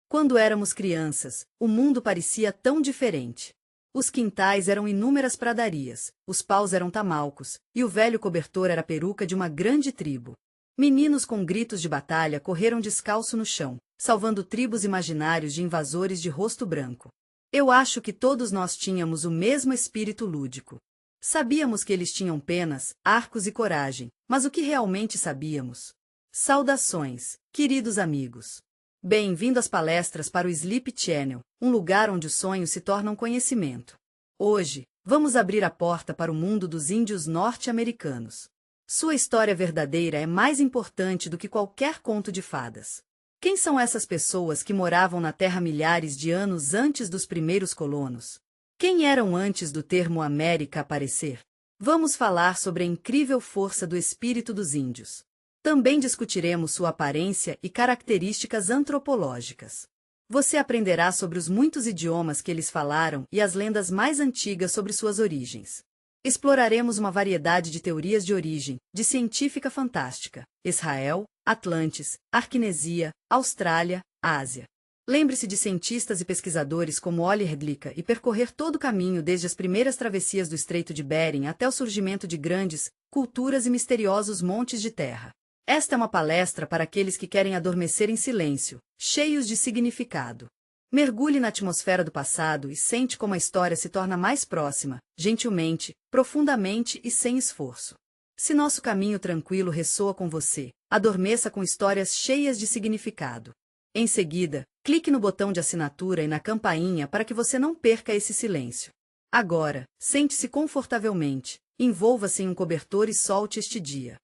Quando éramos crianças, o mundo parecia tão diferente. Os quintais eram inúmeras pradarias, os paus eram tamalcos, e o velho cobertor era a peruca de uma grande tribo. Meninos com gritos de batalha correram descalço no chão, salvando tribos imaginários de invasores de rosto branco. Eu acho que todos nós tínhamos o mesmo espírito lúdico. Sabíamos que eles tinham penas, arcos e coragem, mas o que realmente sabíamos? Saudações, queridos amigos. Bem-vindo às palestras para o Sleep Channel, um lugar onde os sonhos se tornam conhecimento. Hoje, vamos abrir a porta para o mundo dos índios norte-americanos. Sua história verdadeira é mais importante do que qualquer conto de fadas. Quem são essas pessoas que moravam na Terra milhares de anos antes dos primeiros colonos? Quem eram antes do termo América aparecer? Vamos falar sobre a incrível força do espírito dos índios. Também discutiremos sua aparência e características antropológicas. Você aprenderá sobre os muitos idiomas que eles falaram e as lendas mais antigas sobre suas origens. Exploraremos uma variedade de teorias de origem, de científica fantástica, Israel, Atlantis, Arquinesia, Austrália, Ásia. Lembre-se de cientistas e pesquisadores como Olli Hrdlicka e percorrer todo o caminho desde as primeiras travessias do Estreito de Bering até o surgimento de grandes, culturas e misteriosos montes de terra. Esta é uma palestra para aqueles que querem adormecer em silêncio, cheios de significado. Mergulhe na atmosfera do passado e sente como a história se torna mais próxima, gentilmente, profundamente e sem esforço. Se nosso caminho tranquilo ressoa com você, adormeça com histórias cheias de significado. Em seguida, clique no botão de assinatura e na campainha para que você não perca esse silêncio. Agora, sente-se confortavelmente, envolva-se em um cobertor e solte este dia.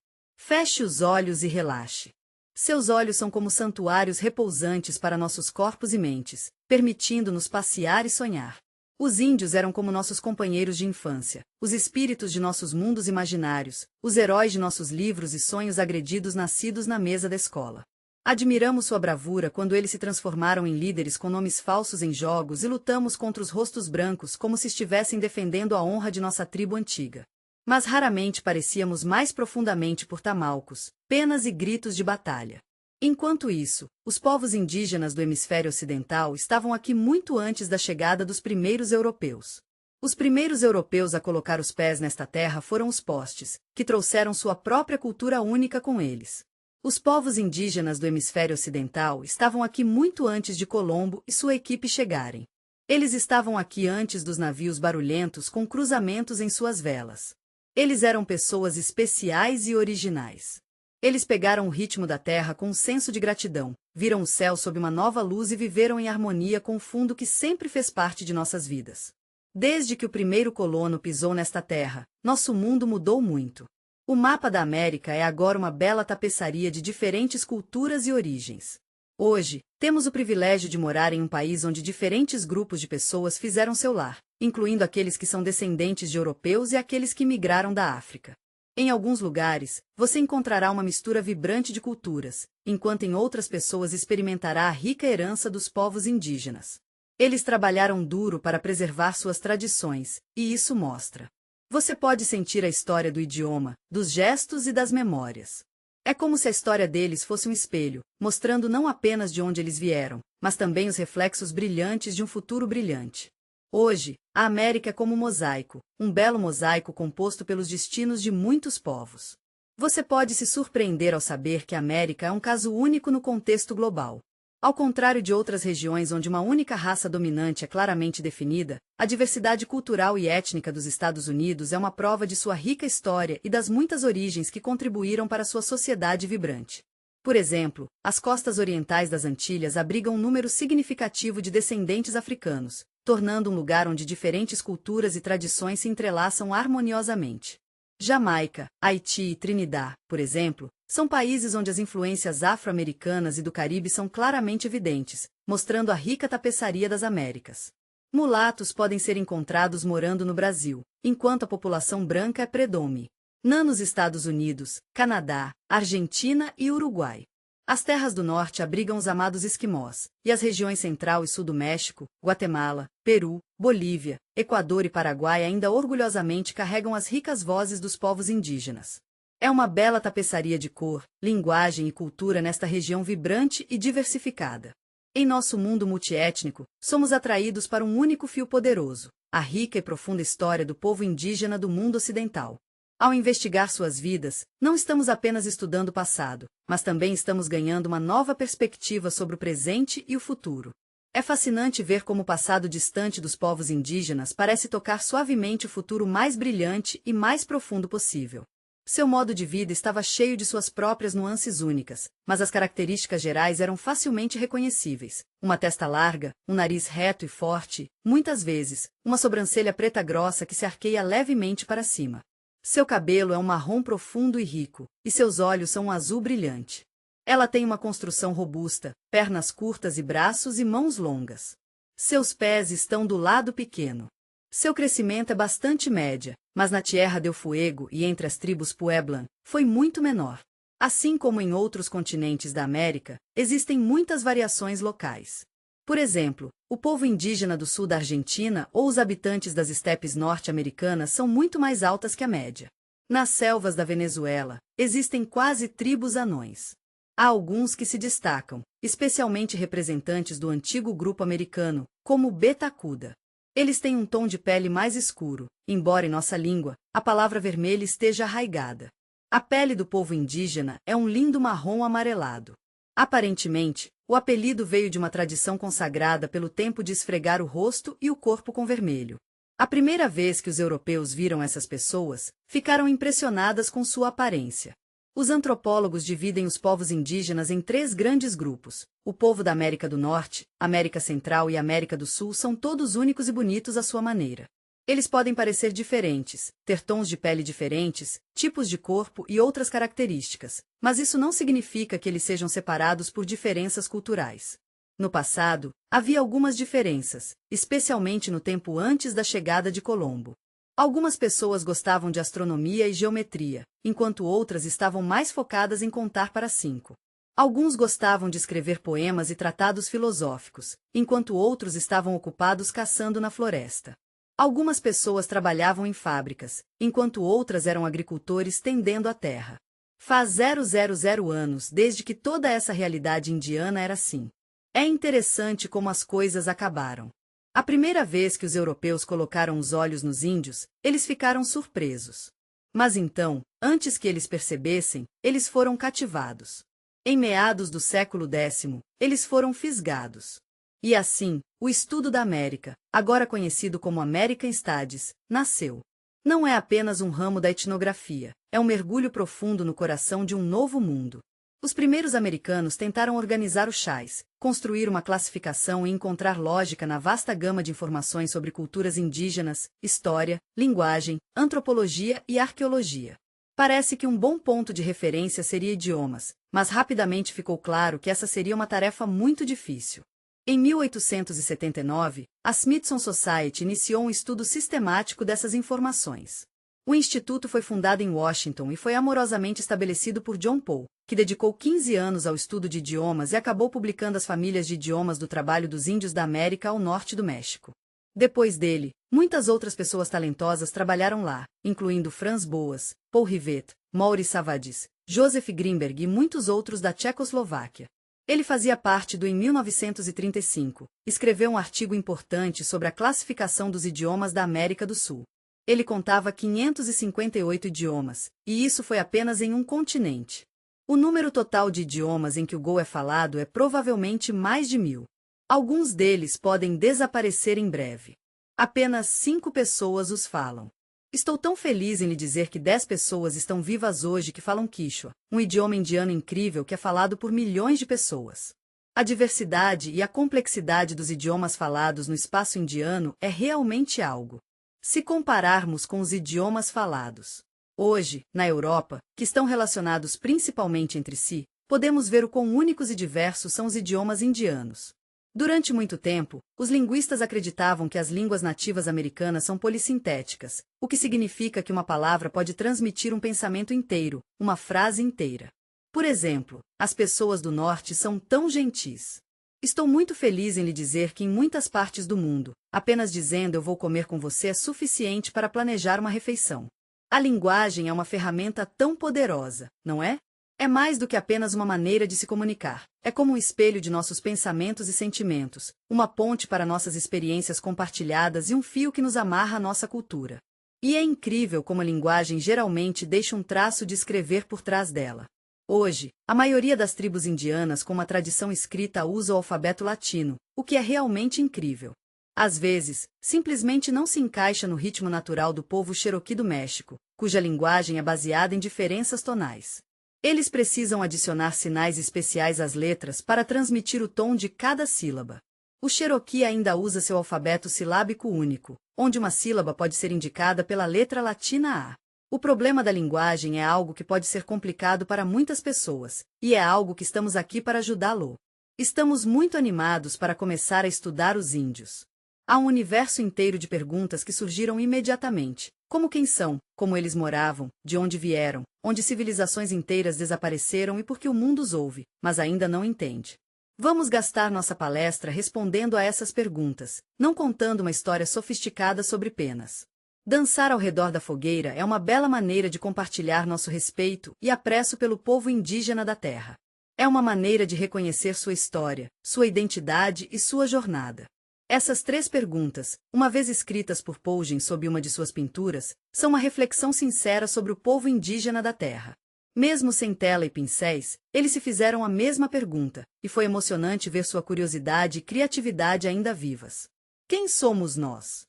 Feche os olhos e relaxe. Seus olhos são como santuários repousantes para nossos corpos e mentes, permitindo-nos passear e sonhar. Os índios eram como nossos companheiros de infância, os espíritos de nossos mundos imaginários, os heróis de nossos livros e sonhos agredidos nascidos na mesa da escola. Admiramos sua bravura quando eles se transformaram em líderes com nomes falsos em jogos e lutamos contra os rostos brancos como se estivessem defendendo a honra de nossa tribo antiga. Mas raramente parecíamos mais profundamente por tamalcos, penas e gritos de batalha. Enquanto isso, os povos indígenas do hemisfério ocidental estavam aqui muito antes da chegada dos primeiros europeus. Os primeiros europeus a colocar os pés nesta terra foram os postes, que trouxeram sua própria cultura única com eles. Os povos indígenas do hemisfério ocidental estavam aqui muito antes de Colombo e sua equipe chegarem. Eles estavam aqui antes dos navios barulhentos com cruzamentos em suas velas. Eles eram pessoas especiais e originais. Eles pegaram o ritmo da terra com um senso de gratidão, viram o céu sob uma nova luz e viveram em harmonia com o fundo que sempre fez parte de nossas vidas. Desde que o primeiro colono pisou nesta terra, nosso mundo mudou muito. O mapa da América é agora uma bela tapeçaria de diferentes culturas e origens. Hoje, temos o privilégio de morar em um país onde diferentes grupos de pessoas fizeram seu lar, incluindo aqueles que são descendentes de europeus e aqueles que migraram da África. Em alguns lugares, você encontrará uma mistura vibrante de culturas, enquanto em outras pessoas experimentará a rica herança dos povos indígenas. Eles trabalharam duro para preservar suas tradições, e isso mostra. Você pode sentir a história do idioma, dos gestos e das memórias. É como se a história deles fosse um espelho, mostrando não apenas de onde eles vieram, mas também os reflexos brilhantes de um futuro brilhante. Hoje, a América é como um mosaico, um belo mosaico composto pelos destinos de muitos povos. Você pode se surpreender ao saber que a América é um caso único no contexto global. Ao contrário de outras regiões onde uma única raça dominante é claramente definida, a diversidade cultural e étnica dos Estados Unidos é uma prova de sua rica história e das muitas origens que contribuíram para sua sociedade vibrante. Por exemplo, as costas orientais das Antilhas abrigam um número significativo de descendentes africanos, tornando um lugar onde diferentes culturas e tradições se entrelaçam harmoniosamente. Jamaica, Haiti e Trinidad, por exemplo, são países onde as influências afro-americanas e do Caribe são claramente evidentes, mostrando a rica tapeçaria das Américas. Mulatos podem ser encontrados morando no Brasil, enquanto a população branca é predomínio nos Estados Unidos, Canadá, Argentina e Uruguai. As terras do norte abrigam os amados esquimós, e as regiões central e sul do México, Guatemala, Peru, Bolívia, Equador e Paraguai ainda orgulhosamente carregam as ricas vozes dos povos indígenas. É uma bela tapeçaria de cor, linguagem e cultura nesta região vibrante e diversificada. Em nosso mundo multiétnico, somos atraídos para um único fio poderoso, a rica e profunda história do povo indígena do mundo ocidental. Ao investigar suas vidas, não estamos apenas estudando o passado, mas também estamos ganhando uma nova perspectiva sobre o presente e o futuro. É fascinante ver como o passado distante dos povos indígenas parece tocar suavemente o futuro mais brilhante e mais profundo possível. Seu modo de vida estava cheio de suas próprias nuances únicas, mas as características gerais eram facilmente reconhecíveis. Uma testa larga, um nariz reto e forte, muitas vezes, uma sobrancelha preta grossa que se arqueia levemente para cima. Seu cabelo é um marrom profundo e rico, e seus olhos são um azul brilhante. Ela tem uma construção robusta, pernas curtas e braços e mãos longas. Seus pés estão do lado pequeno. Seu crescimento é bastante média, mas na Tierra del Fuego e entre as tribos Pueblan, foi muito menor. Assim como em outros continentes da América, existem muitas variações locais. Por exemplo, o povo indígena do sul da Argentina ou os habitantes das estepes norte-americanas são muito mais altas que a média. Nas selvas da Venezuela, existem quase tribos anões. Há alguns que se destacam, especialmente representantes do antigo grupo americano, como o Betacuda. Eles têm um tom de pele mais escuro, embora em nossa língua, a palavra vermelha esteja arraigada. A pele do povo indígena é um lindo marrom amarelado. Aparentemente, o apelido veio de uma tradição consagrada pelo tempo de esfregar o rosto e o corpo com vermelho. A primeira vez que os europeus viram essas pessoas, ficaram impressionadas com sua aparência. Os antropólogos dividem os povos indígenas em 3 grandes grupos. O povo da América do Norte, América Central e América do Sul são todos únicos e bonitos à sua maneira. Eles podem parecer diferentes, ter tons de pele diferentes, tipos de corpo e outras características, mas isso não significa que eles sejam separados por diferenças culturais. No passado, havia algumas diferenças, especialmente no tempo antes da chegada de Colombo. Algumas pessoas gostavam de astronomia e geometria, enquanto outras estavam mais focadas em contar para 5. Alguns gostavam de escrever poemas e tratados filosóficos, enquanto outros estavam ocupados caçando na floresta. Algumas pessoas trabalhavam em fábricas, enquanto outras eram agricultores tendendo a terra. Faz 000 anos desde que toda essa realidade indiana era assim. É interessante como as coisas acabaram. A primeira vez que os europeus colocaram os olhos nos índios, eles ficaram surpresos. Mas então, antes que eles percebessem, eles foram cativados. Em meados do século X, eles foram fisgados. E assim, o estudo da América, agora conhecido como American Studies, nasceu. Não é apenas um ramo da etnografia, é um mergulho profundo no coração de um novo mundo. Os primeiros americanos tentaram organizar os chás, construir uma classificação e encontrar lógica na vasta gama de informações sobre culturas indígenas, história, linguagem, antropologia e arqueologia. Parece que um bom ponto de referência seria idiomas, mas rapidamente ficou claro que essa seria uma tarefa muito difícil. Em 1879, a Smithsonian Society iniciou um estudo sistemático dessas informações. O instituto foi fundado em Washington e foi amorosamente estabelecido por John Paul, que dedicou 15 anos ao estudo de idiomas e acabou publicando as famílias de idiomas do trabalho dos índios da América ao norte do México. Depois dele, muitas outras pessoas talentosas trabalharam lá, incluindo Franz Boas, Paul Rivet, Maurice Savadis, Joseph Grimberg e muitos outros da Tchecoslováquia. Ele fazia parte do em 1935, escreveu um artigo importante sobre a classificação dos idiomas da América do Sul. Ele contava 558 idiomas, e isso foi apenas em um continente. O número total de idiomas em que o Go é falado é provavelmente mais de 1000. Alguns deles podem desaparecer em breve. Apenas 5 pessoas os falam. Estou tão feliz em lhe dizer que 10 pessoas estão vivas hoje que falam Quichua, um idioma indiano incrível que é falado por milhões de pessoas. A diversidade e a complexidade dos idiomas falados no espaço indiano é realmente algo. Se compararmos com os idiomas falados hoje, na Europa, que estão relacionados principalmente entre si, podemos ver o quão únicos e diversos são os idiomas indianos. Durante muito tempo, os linguistas acreditavam que as línguas nativas americanas são polissintéticas, o que significa que uma palavra pode transmitir um pensamento inteiro, uma frase inteira. Por exemplo, as pessoas do norte são tão gentis. Estou muito feliz em lhe dizer que em muitas partes do mundo, apenas dizendo eu vou comer com você é suficiente para planejar uma refeição. A linguagem é uma ferramenta tão poderosa, não é? É mais do que apenas uma maneira de se comunicar. É como um espelho de nossos pensamentos e sentimentos, uma ponte para nossas experiências compartilhadas e um fio que nos amarra à nossa cultura. E é incrível como a linguagem geralmente deixa um traço de escrever por trás dela. Hoje, a maioria das tribos indianas com uma tradição escrita usa o alfabeto latino, o que é realmente incrível. Às vezes, simplesmente não se encaixa no ritmo natural do povo Cherokee do México, cuja linguagem é baseada em diferenças tonais. Eles precisam adicionar sinais especiais às letras para transmitir o tom de cada sílaba. O Cherokee ainda usa seu alfabeto silábico único, onde uma sílaba pode ser indicada pela letra latina A. O problema da linguagem é algo que pode ser complicado para muitas pessoas, e é algo que estamos aqui para ajudá-lo. Estamos muito animados para começar a estudar os índios. Há um universo inteiro de perguntas que surgiram imediatamente. Como quem são, como eles moravam, de onde vieram, onde civilizações inteiras desapareceram e por que o mundo os ouve, mas ainda não entende. Vamos gastar nossa palestra respondendo a essas perguntas, não contando uma história sofisticada sobre penas. Dançar ao redor da fogueira é uma bela maneira de compartilhar nosso respeito e apreço pelo povo indígena da Terra. É uma maneira de reconhecer sua história, sua identidade e sua jornada. Essas 3 perguntas, uma vez escritas por Pugin sob uma de suas pinturas, são uma reflexão sincera sobre o povo indígena da Terra. Mesmo sem tela e pincéis, eles se fizeram a mesma pergunta, e foi emocionante ver sua curiosidade e criatividade ainda vivas. Quem somos nós?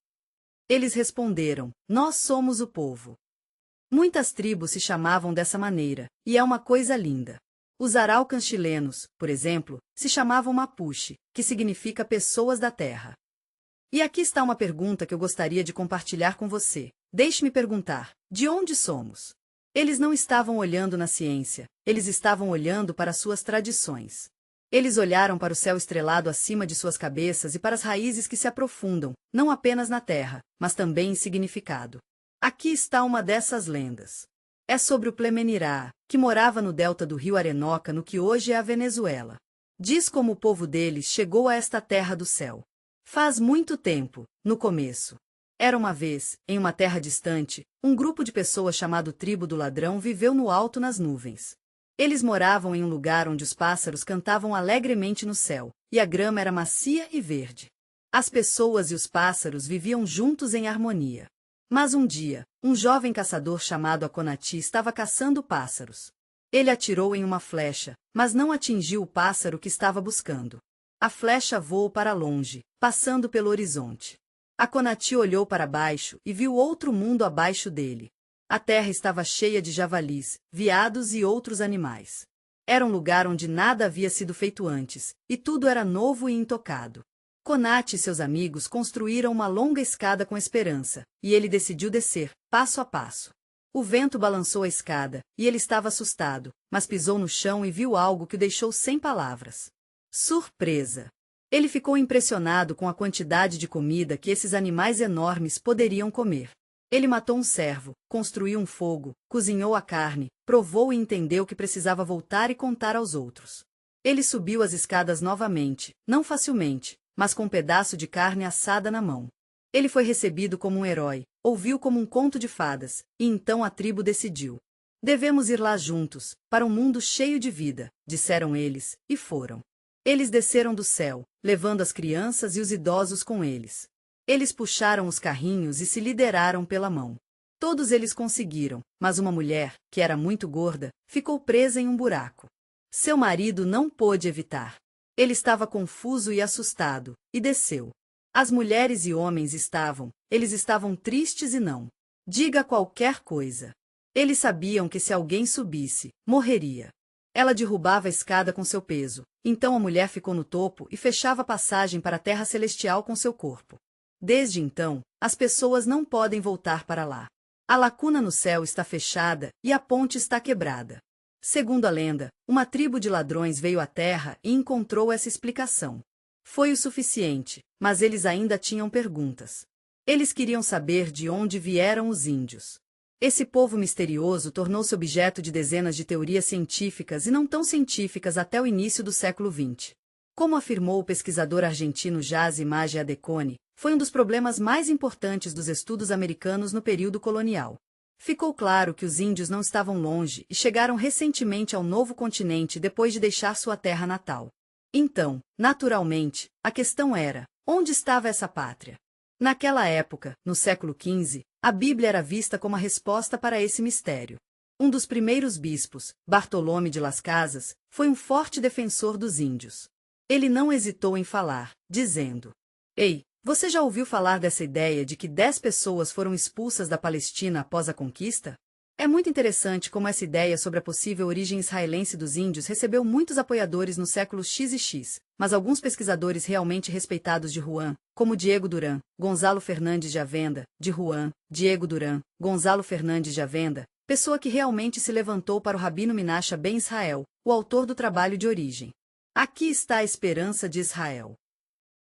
Eles responderam: nós somos o povo. Muitas tribos se chamavam dessa maneira, e é uma coisa linda. Os araucans chilenos, por exemplo, se chamavam Mapuche, que significa pessoas da terra. E aqui está uma pergunta que eu gostaria de compartilhar com você. Deixe-me perguntar: de onde somos? Eles não estavam olhando na ciência, eles estavam olhando para suas tradições. Eles olharam para o céu estrelado acima de suas cabeças e para as raízes que se aprofundam, não apenas na terra, mas também em significado. Aqui está uma dessas lendas. É sobre o Plemenirá, que morava no delta do rio Arenoca, no que hoje é a Venezuela. Diz como o povo deles chegou a esta terra do céu. Faz muito tempo, no começo. Era uma vez, em uma terra distante, um grupo de pessoas chamado Tribo do Ladrão viveu no alto nas nuvens. Eles moravam em um lugar onde os pássaros cantavam alegremente no céu, e a grama era macia e verde. As pessoas e os pássaros viviam juntos em harmonia. Mas um dia, um jovem caçador chamado Aconati estava caçando pássaros. Ele atirou em uma flecha, mas não atingiu o pássaro que estava buscando. A flecha voou para longe, passando pelo horizonte. Aconati olhou para baixo e viu outro mundo abaixo dele. A terra estava cheia de javalis, veados e outros animais. Era um lugar onde nada havia sido feito antes, e tudo era novo e intocado. Conati e seus amigos construíram uma longa escada com esperança, e ele decidiu descer, passo a passo. O vento balançou a escada, e ele estava assustado, mas pisou no chão e viu algo que o deixou sem palavras. Surpresa! Ele ficou impressionado com a quantidade de comida que esses animais enormes poderiam comer. Ele matou um cervo, construiu um fogo, cozinhou a carne, provou e entendeu que precisava voltar e contar aos outros. Ele subiu as escadas novamente, não facilmente, mas com um pedaço de carne assada na mão. Ele foi recebido como um herói, ouviu como um conto de fadas, e então a tribo decidiu. Devemos ir lá juntos, para um mundo cheio de vida, disseram eles, e foram. Eles desceram do céu, levando as crianças e os idosos com eles. Eles puxaram os carrinhos e se lideraram pela mão. Todos eles conseguiram, mas uma mulher, que era muito gorda, ficou presa em um buraco. Seu marido não pôde evitar. Ele estava confuso e assustado, e desceu. As mulheres e homens eles estavam tristes e não. Diga qualquer coisa. Eles sabiam que se alguém subisse, morreria. Ela derrubava a escada com seu peso, então a mulher ficou no topo e fechava a passagem para a terra celestial com seu corpo. Desde então, as pessoas não podem voltar para lá. A lacuna no céu está fechada e a ponte está quebrada. Segundo a lenda, uma tribo de ladrões veio à Terra e encontrou essa explicação. Foi o suficiente, mas eles ainda tinham perguntas. Eles queriam saber de onde vieram os índios. Esse povo misterioso tornou-se objeto de dezenas de teorias científicas e não tão científicas até o início do século XX. Como afirmou o pesquisador argentino Jazzy Maggi Adeconi, foi um dos problemas mais importantes dos estudos americanos no período colonial. Ficou claro que os índios não estavam longe e chegaram recentemente ao novo continente depois de deixar sua terra natal. Então, naturalmente, a questão era: onde estava essa pátria? Naquela época, no século XV, a Bíblia era vista como a resposta para esse mistério. Um dos primeiros bispos, Bartolomé de Las Casas, foi um forte defensor dos índios. Ele não hesitou em falar, dizendo: Ei, você já ouviu falar dessa ideia de que 10 pessoas foram expulsas da Palestina após a conquista? É muito interessante como essa ideia sobre a possível origem israelense dos índios recebeu muitos apoiadores no século X e X, mas alguns pesquisadores realmente respeitados de Juan, como Diego Durán, Gonzalo Fernandes de Avenda, de Juan, Diego Durán, Gonzalo Fernandes de Avenda, pessoa que realmente se levantou para o Rabino Menashe ben Israel, o autor do trabalho de origem. Aqui está a esperança de Israel.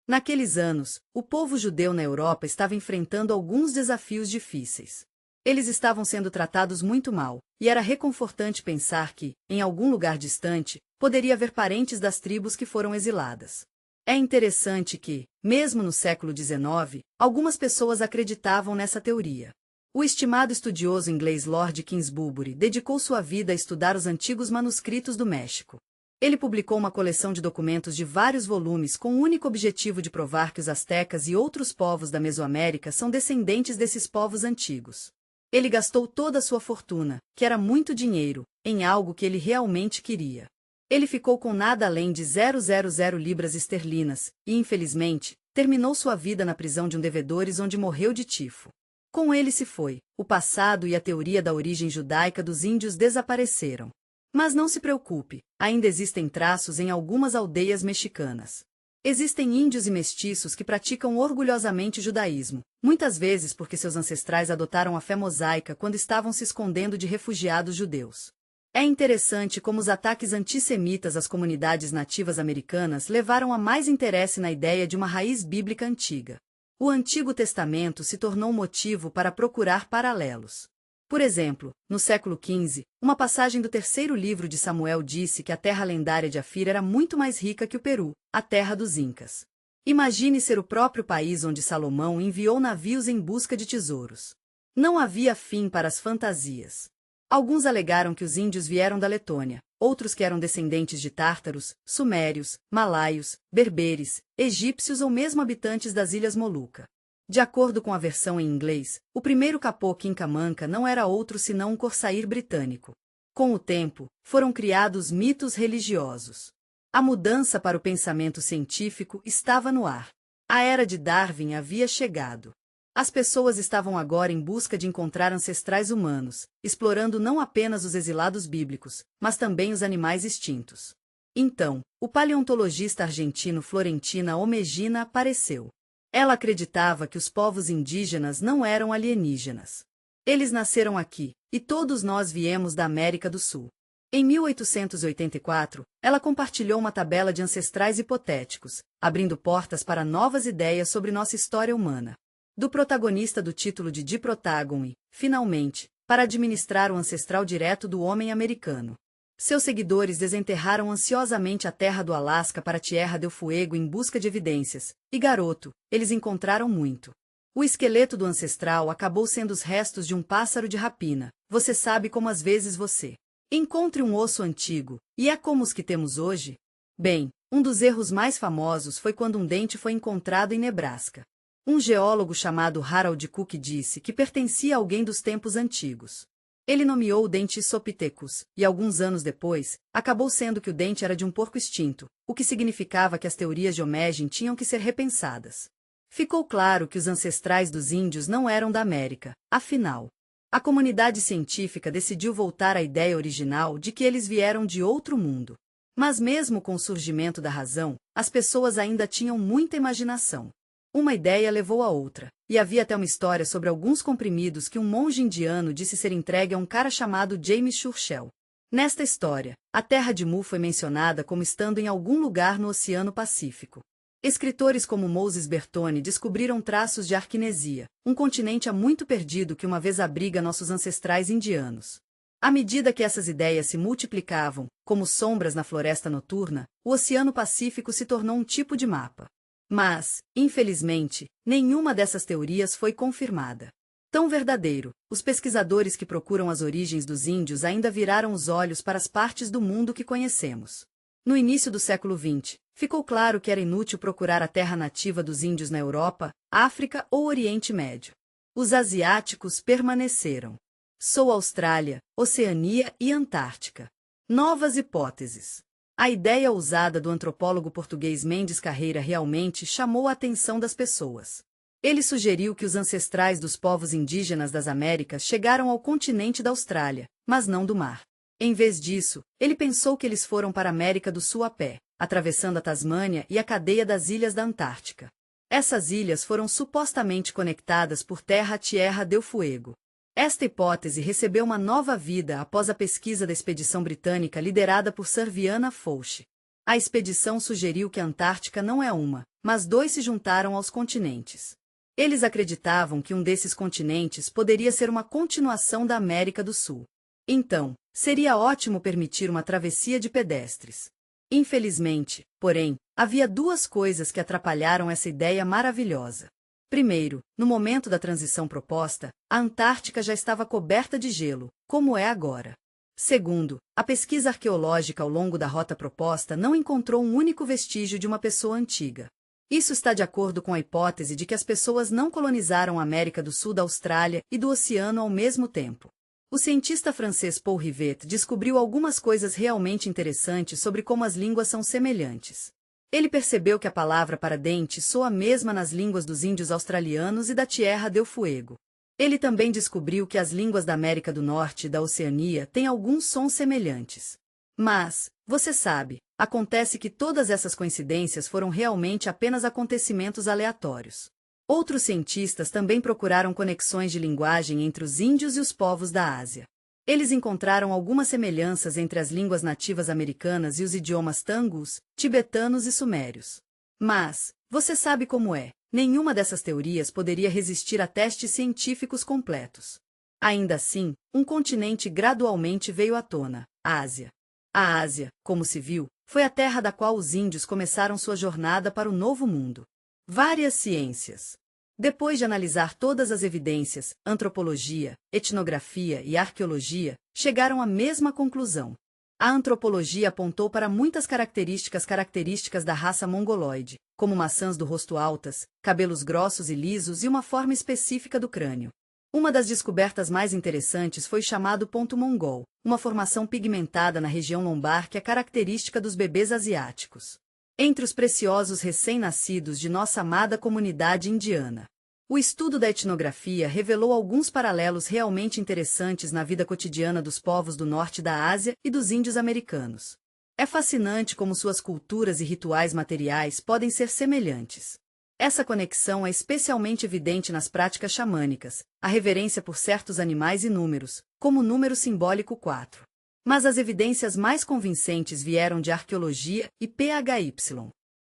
Naqueles anos, o povo judeu na Europa estava enfrentando alguns desafios difíceis. Eles estavam sendo tratados muito mal, e era reconfortante pensar que, em algum lugar distante, poderia haver parentes das tribos que foram exiladas. É interessante que, mesmo no século XIX, algumas pessoas acreditavam nessa teoria. O estimado estudioso inglês Lord Kingsbury dedicou sua vida a estudar os antigos manuscritos do México. Ele publicou uma coleção de documentos de vários volumes com o único objetivo de provar que os astecas e outros povos da Mesoamérica são descendentes desses povos antigos. Ele gastou toda a sua fortuna, que era muito dinheiro, em algo que ele realmente queria. Ele ficou com nada além de 000 libras esterlinas, e infelizmente, terminou sua vida na prisão de um devedores onde morreu de tifo. Com ele se foi, o passado e a teoria da origem judaica dos índios desapareceram. Mas não se preocupe, ainda existem traços em algumas aldeias mexicanas. Existem índios e mestiços que praticam orgulhosamente o judaísmo, muitas vezes porque seus ancestrais adotaram a fé mosaica quando estavam se escondendo de refugiados judeus. É interessante como os ataques antissemitas às comunidades nativas americanas levaram a mais interesse na ideia de uma raiz bíblica antiga. O Antigo Testamento se tornou motivo para procurar paralelos. Por exemplo, no século XV, uma passagem do terceiro livro de Samuel disse que a terra lendária de Afir era muito mais rica que o Peru, a terra dos Incas. Imagine ser o próprio país onde Salomão enviou navios em busca de tesouros. Não havia fim para as fantasias. Alguns alegaram que os índios vieram da Letônia, outros que eram descendentes de tártaros, sumérios, malaios, berberes, egípcios ou mesmo habitantes das Ilhas Molucca. De acordo com a versão em inglês, o primeiro capoque Inca Manca não era outro senão um corsair britânico. Com o tempo, foram criados mitos religiosos. A mudança para o pensamento científico estava no ar. A era de Darwin havia chegado. As pessoas estavam agora em busca de encontrar ancestrais humanos, explorando não apenas os exilados bíblicos, mas também os animais extintos. Então, o paleontologista argentino Florentina Omegina apareceu. Ela acreditava que os povos indígenas não eram alienígenas. Eles nasceram aqui, e todos nós viemos da América do Sul. Em 1884, ela compartilhou uma tabela de ancestrais hipotéticos, abrindo portas para novas ideias sobre nossa história humana. Do protagonista do título de Protagon e, finalmente, para administrar o ancestral direto do homem americano. Seus seguidores desenterraram ansiosamente a terra do Alasca para Tierra del Fuego em busca de evidências, e garoto, eles encontraram muito. O esqueleto do ancestral acabou sendo os restos de um pássaro de rapina. Você sabe como às vezes você encontre um osso antigo, e é como os que temos hoje? Bem, um dos erros mais famosos foi quando um dente foi encontrado em Nebraska. Um geólogo chamado Harold Cook disse que pertencia a alguém dos tempos antigos. Ele nomeou o dente Sopithecus, e alguns anos depois, acabou sendo que o dente era de um porco extinto, o que significava que as teorias de Omejen tinham que ser repensadas. Ficou claro que os ancestrais dos índios não eram da América, afinal. A comunidade científica decidiu voltar à ideia original de que eles vieram de outro mundo. Mas mesmo com o surgimento da razão, as pessoas ainda tinham muita imaginação. Uma ideia levou a outra, e havia até uma história sobre alguns comprimidos que um monge indiano disse ser entregue a um cara chamado James Churchill. Nesta história, a terra de Mu foi mencionada como estando em algum lugar no Oceano Pacífico. Escritores como Moses Bertone descobriram traços de Arquinesia, um continente há muito perdido que uma vez abriga nossos ancestrais indianos. À medida que essas ideias se multiplicavam, como sombras na floresta noturna, o Oceano Pacífico se tornou um tipo de mapa. Mas, infelizmente, nenhuma dessas teorias foi confirmada. Tão verdadeiro, os pesquisadores que procuram as origens dos índios ainda viraram os olhos para as partes do mundo que conhecemos. No início do século XX, ficou claro que era inútil procurar a terra nativa dos índios na Europa, África ou Oriente Médio. Os asiáticos permaneceram. Sou Austrália, Oceania e Antártica. Novas hipóteses. A ideia ousada do antropólogo português Mendes Carreira realmente chamou a atenção das pessoas. Ele sugeriu que os ancestrais dos povos indígenas das Américas chegaram ao continente da Austrália, mas não do mar. Em vez disso, ele pensou que eles foram para a América do Sul a pé, atravessando a Tasmânia e a cadeia das ilhas da Antártica. Essas ilhas foram supostamente conectadas por Tierra del Fuego. Esta hipótese recebeu uma nova vida após a pesquisa da expedição britânica liderada por Sir Vianna Fauche. A expedição sugeriu que a Antártica não é uma, mas dois se juntaram aos continentes. Eles acreditavam que um desses continentes poderia ser uma continuação da América do Sul. Então, seria ótimo permitir uma travessia de pedestres. Infelizmente, porém, havia duas coisas que atrapalharam essa ideia maravilhosa. Primeiro, no momento da transição proposta, a Antártica já estava coberta de gelo, como é agora. Segundo, a pesquisa arqueológica ao longo da rota proposta não encontrou um único vestígio de uma pessoa antiga. Isso está de acordo com a hipótese de que as pessoas não colonizaram a América do Sul da Austrália e do Oceano ao mesmo tempo. O cientista francês Paul Rivet descobriu algumas coisas realmente interessantes sobre como as línguas são semelhantes. Ele percebeu que a palavra para dente soa a mesma nas línguas dos índios australianos e da Tierra del Fuego. Ele também descobriu que as línguas da América do Norte e da Oceania têm alguns sons semelhantes. Mas, você sabe, acontece que todas essas coincidências foram realmente apenas acontecimentos aleatórios. Outros cientistas também procuraram conexões de linguagem entre os índios e os povos da Ásia. Eles encontraram algumas semelhanças entre as línguas nativas americanas e os idiomas tangus, tibetanos e sumérios. Mas, você sabe como é, nenhuma dessas teorias poderia resistir a testes científicos completos. Ainda assim, um continente gradualmente veio à tona, a Ásia. A Ásia, como se viu, foi a terra da qual os índios começaram sua jornada para o Novo Mundo. Várias ciências. Depois de analisar todas as evidências, antropologia, etnografia e arqueologia, chegaram à mesma conclusão. A antropologia apontou para muitas características da raça mongoloide, como maçãs do rosto altas, cabelos grossos e lisos e uma forma específica do crânio. Uma das descobertas mais interessantes foi o chamado ponto mongol, uma formação pigmentada na região lombar que é característica dos bebês asiáticos. Entre os preciosos recém-nascidos de nossa amada comunidade indiana. O estudo da etnografia revelou alguns paralelos realmente interessantes na vida cotidiana dos povos do norte da Ásia e dos índios americanos. É fascinante como suas culturas e rituais materiais podem ser semelhantes. Essa conexão é especialmente evidente nas práticas xamânicas, a reverência por certos animais e números, como o número simbólico 4. Mas as evidências mais convincentes vieram de arqueologia e PHY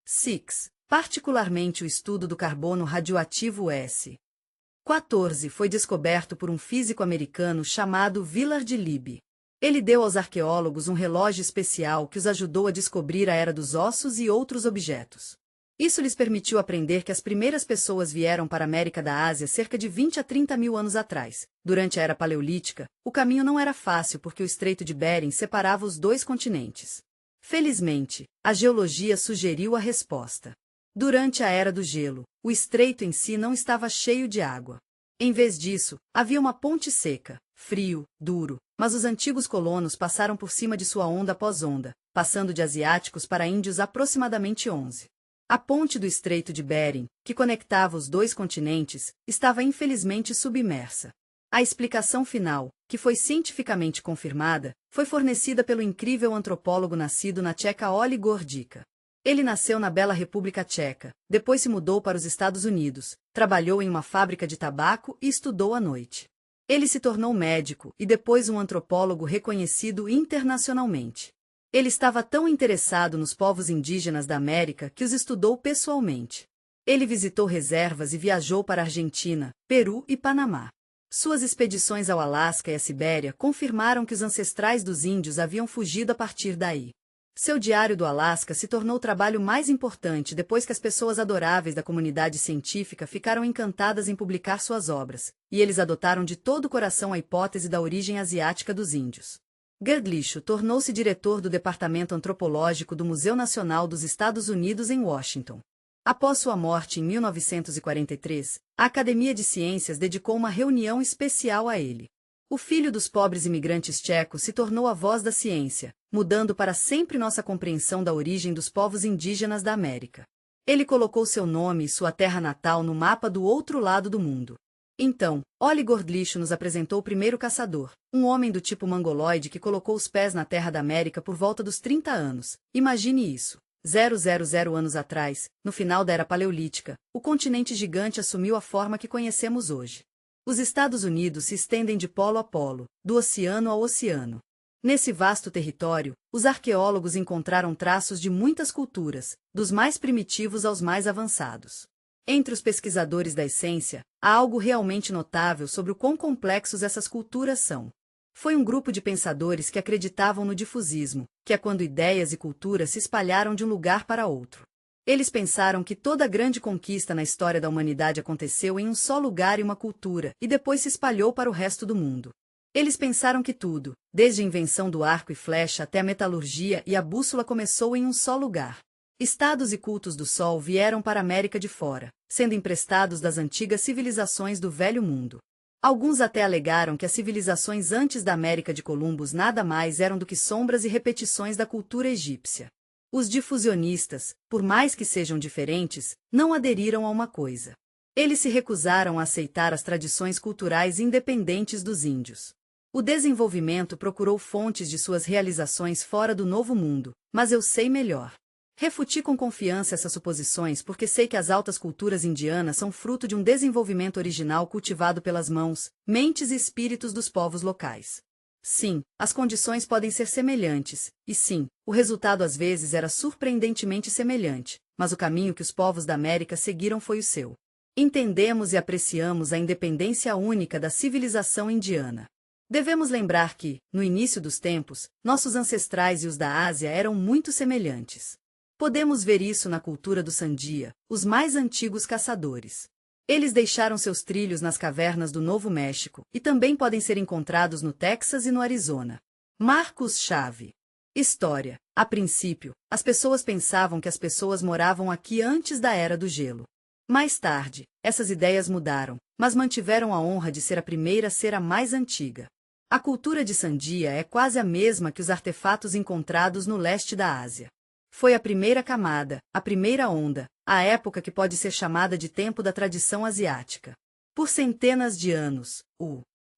6, particularmente o estudo do carbono radioativo S-14 foi descoberto por um físico americano chamado Willard Libby. Ele deu aos arqueólogos um relógio especial que os ajudou a descobrir a Era dos Ossos e outros objetos. Isso lhes permitiu aprender que as primeiras pessoas vieram para a América da Ásia cerca de 20 a 30 mil anos atrás. Durante a Era Paleolítica, o caminho não era fácil porque o Estreito de Bering separava os dois continentes. Felizmente, a geologia sugeriu a resposta. Durante a Era do Gelo, o estreito em si não estava cheio de água. Em vez disso, havia uma ponte seca, frio, duro, mas os antigos colonos passaram por cima de sua onda após onda, passando de asiáticos para índios aproximadamente 11. A ponte do Estreito de Bering, que conectava os dois continentes, estava infelizmente submersa. A explicação final, que foi cientificamente confirmada, foi fornecida pelo incrível antropólogo nascido na Tcheca Oli Gordica. Ele nasceu na bela República Tcheca, depois se mudou para os Estados Unidos, trabalhou em uma fábrica de tabaco e estudou à noite. Ele se tornou médico e depois um antropólogo reconhecido internacionalmente. Ele estava tão interessado nos povos indígenas da América que os estudou pessoalmente. Ele visitou reservas e viajou para a Argentina, Peru e Panamá. Suas expedições ao Alasca e à Sibéria confirmaram que os ancestrais dos índios haviam fugido a partir daí. Seu Diário do Alasca se tornou o trabalho mais importante depois que as pessoas adoráveis da comunidade científica ficaram encantadas em publicar suas obras, e eles adotaram de todo o coração a hipótese da origem asiática dos índios. Girdlish tornou-se diretor do Departamento Antropológico do Museu Nacional dos Estados Unidos em Washington. Após sua morte em 1943, a Academia de Ciências dedicou uma reunião especial a ele. O filho dos pobres imigrantes tchecos se tornou a voz da ciência, mudando para sempre nossa compreensão da origem dos povos indígenas da América. Ele colocou seu nome e sua terra natal no mapa do outro lado do mundo. Então, Ole Girdlish nos apresentou o primeiro caçador, um homem do tipo mongoloide que colocou os pés na terra da América por volta dos 30 anos. Imagine isso. 000 anos atrás, no final da Era Paleolítica, o continente gigante assumiu a forma que conhecemos hoje. Os Estados Unidos se estendem de polo a polo, do oceano ao oceano. Nesse vasto território, os arqueólogos encontraram traços de muitas culturas, dos mais primitivos aos mais avançados. Entre os pesquisadores da essência, há algo realmente notável sobre o quão complexos essas culturas são. Foi um grupo de pensadores que acreditavam no difusismo, que é quando ideias e culturas se espalharam de um lugar para outro. Eles pensaram que toda grande conquista na história da humanidade aconteceu em um só lugar e uma cultura, e depois se espalhou para o resto do mundo. Eles pensaram que tudo, desde a invenção do arco e flecha até a metalurgia e a bússola, começou em um só lugar. Estados e cultos do Sol vieram para a América de fora, sendo emprestados das antigas civilizações do Velho Mundo. Alguns até alegaram que as civilizações antes da América de Columbus nada mais eram do que sombras e repetições da cultura egípcia. Os difusionistas, por mais que sejam diferentes, não aderiram a uma coisa. Eles se recusaram a aceitar as tradições culturais independentes dos índios. O desenvolvimento procurou fontes de suas realizações fora do Novo Mundo, mas eu sei melhor. Refuti com confiança essas suposições porque sei que as altas culturas indianas são fruto de um desenvolvimento original cultivado pelas mãos, mentes e espíritos dos povos locais. Sim, as condições podem ser semelhantes, e sim, o resultado às vezes era surpreendentemente semelhante, mas o caminho que os povos da América seguiram foi o seu. Entendemos e apreciamos a independência única da civilização indiana. Devemos lembrar que, no início dos tempos, nossos ancestrais e os da Ásia eram muito semelhantes. Podemos ver isso na cultura do Sandia, os mais antigos caçadores. Eles deixaram seus trilhos nas cavernas do Novo México, e também podem ser encontrados no Texas e no Arizona. Marcos Chave. História. A princípio, as pessoas pensavam que as pessoas moravam aqui antes da Era do Gelo. Mais tarde, essas ideias mudaram, mas mantiveram a honra de ser a primeira a ser a mais antiga. A cultura de Sandia é quase a mesma que os artefatos encontrados no leste da Ásia. Foi a primeira camada, a primeira onda, a época que pode ser chamada de tempo da tradição asiática. Por centenas de anos,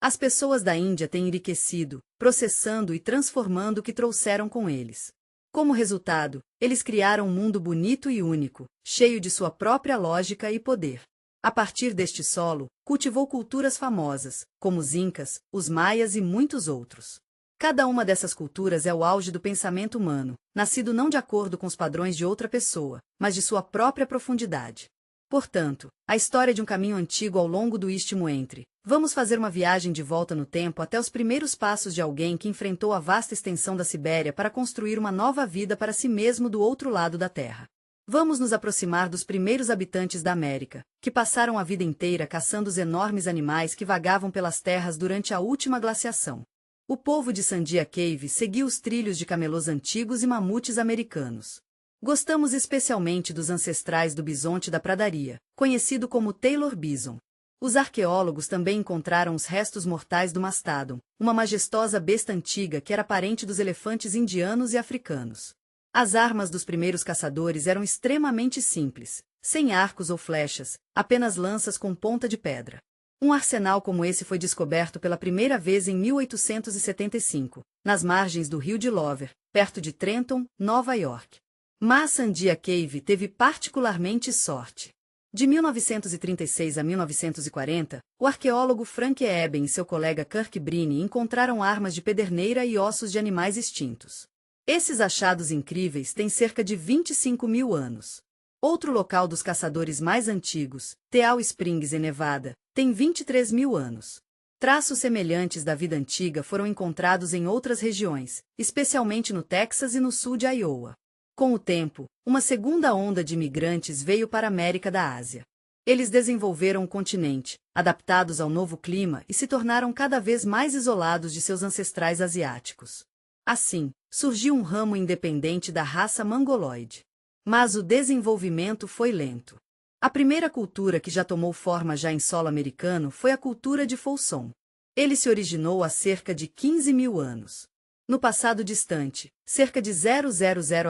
as pessoas da Índia têm enriquecido, processando e transformando o que trouxeram com eles. Como resultado, eles criaram um mundo bonito e único, cheio de sua própria lógica e poder. A partir deste solo, cultivou culturas famosas, como os Incas, os Maias e muitos outros. Cada uma dessas culturas é o auge do pensamento humano, nascido não de acordo com os padrões de outra pessoa, mas de sua própria profundidade. Portanto, a história de um caminho antigo ao longo do istmo entre. Vamos fazer uma viagem de volta no tempo até os primeiros passos de alguém que enfrentou a vasta extensão da Sibéria para construir uma nova vida para si mesmo do outro lado da Terra. Vamos nos aproximar dos primeiros habitantes da América, que passaram a vida inteira caçando os enormes animais que vagavam pelas terras durante a última glaciação. O povo de Sandia Cave seguiu os trilhos de camelôs antigos e mamutes americanos. Gostamos especialmente dos ancestrais do bisonte da pradaria, conhecido como Taylor Bison. Os arqueólogos também encontraram os restos mortais do mastodon, uma majestosa besta antiga que era parente dos elefantes indianos e africanos. As armas dos primeiros caçadores eram extremamente simples, sem arcos ou flechas, apenas lanças com ponta de pedra. Um arsenal como esse foi descoberto pela primeira vez em 1875, nas margens do rio de Lover, perto de Trenton, Nova York. Mas Sandia Cave teve particularmente sorte. De 1936 a 1940, o arqueólogo Frank Eben e seu colega Kirk Brini encontraram armas de pederneira e ossos de animais extintos. Esses achados incríveis têm cerca de 25 mil anos. Outro local dos caçadores mais antigos, Teal Springs em Nevada, tem 23 mil anos. Traços semelhantes da vida antiga foram encontrados em outras regiões, especialmente no Texas e no sul de Iowa. Com o tempo, uma segunda onda de imigrantes veio para a América da Ásia. Eles desenvolveram o continente, adaptados ao novo clima e se tornaram cada vez mais isolados de seus ancestrais asiáticos. Assim, surgiu um ramo independente da raça mongoloide. Mas o desenvolvimento foi lento. A primeira cultura que já tomou forma já em solo americano foi a cultura de Folsom. Ele se originou há cerca de 15.000 anos. No passado distante, cerca de 000